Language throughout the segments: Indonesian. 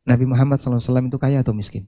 Nabi Muhammad SAW itu kaya atau miskin?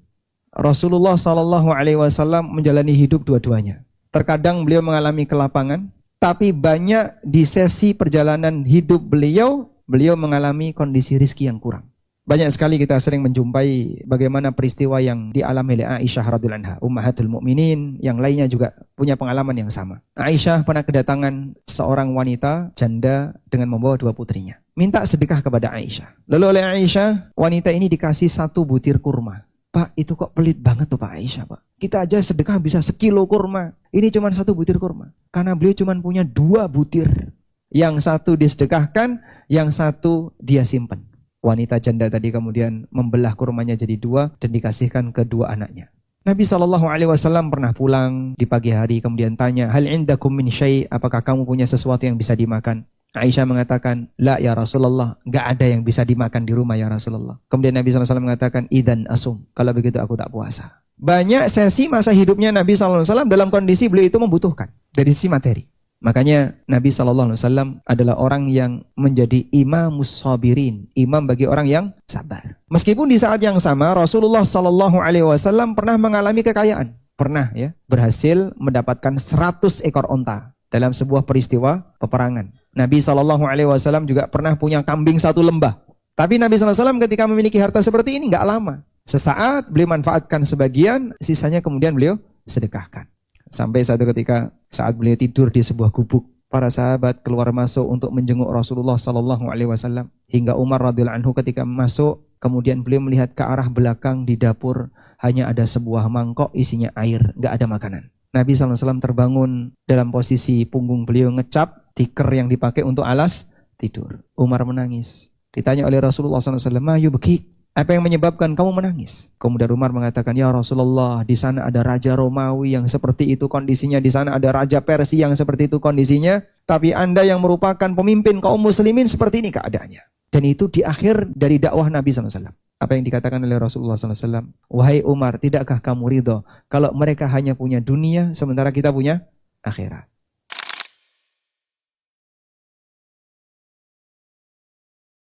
Rasulullah SAW menjalani hidup dua-duanya. Terkadang beliau mengalami kelapangan, tapi banyak di sesi perjalanan hidup beliau mengalami kondisi rizki yang kurang. Banyak sekali kita sering menjumpai bagaimana peristiwa yang dialami oleh Aisyah radhiyallahu anha, ummahatul mukminin, yang lainnya juga punya pengalaman yang sama. Aisyah pernah kedatangan seorang wanita janda dengan membawa 2 putrinya. Minta sedekah kepada Aisyah. Lalu oleh Aisyah, wanita ini dikasih 1 butir kurma. Pak, itu kok pelit banget tuh Pak Aisyah, Pak. Kita aja sedekah bisa 1 kilo kurma. Ini cuma 1 butir kurma. Karena beliau cuma punya 2 butir. Yang 1 disedekahkan, yang 1 dia simpan. Wanita janda tadi kemudian membelah kurmanya jadi 2 dan dikasihkan ke 2 anaknya. Nabi SAW pernah pulang di pagi hari kemudian tanya, hal indakum min syai', apakah kamu punya sesuatu yang bisa dimakan? Aisyah mengatakan, la ya Rasulullah, enggak ada yang bisa dimakan di rumah ya Rasulullah. Kemudian Nabi SAW mengatakan, idzan asum, kalau begitu aku tak puasa. Banyak sesi masa hidupnya Nabi SAW dalam kondisi beliau itu membutuhkan dari sisi materi. Makanya Nabi SAW adalah orang yang menjadi imamus sabirin, imam bagi orang yang sabar. Meskipun di saat yang sama Rasulullah SAW pernah mengalami kekayaan, pernah ya berhasil mendapatkan 100 ekor onta dalam sebuah peristiwa peperangan. Nabi SAW juga pernah punya kambing 1 lembah. Tapi Nabi SAW ketika memiliki harta seperti ini nggak lama. Sesaat beliau manfaatkan sebagian, sisanya kemudian beliau sedekahkan. Sampai satu ketika saat beliau tidur di sebuah gubuk, para sahabat keluar masuk untuk menjenguk Rasulullah SAW. Hingga Umar radhiyallahu anhu ketika masuk, kemudian beliau melihat ke arah belakang di dapur, hanya ada sebuah mangkok isinya air, nggak ada makanan. Nabi SAW terbangun dalam posisi punggung beliau ngecap tikar yang dipakai untuk alas tidur. Umar menangis. Ditanya oleh Rasulullah SAW, "Ma yubki?" Apa yang menyebabkan kamu menangis? Kemudian Umar mengatakan, ya Rasulullah, di sana ada raja Romawi yang seperti itu kondisinya, di sana ada raja Persia yang seperti itu kondisinya, tapi Anda yang merupakan pemimpin kaum muslimin seperti ini keadaannya. Dan itu di akhir dari dakwah Nabi SAW. Apa yang dikatakan oleh Rasulullah SAW? Wahai Umar, tidakkah kamu ridho kalau mereka hanya punya dunia sementara kita punya akhirat?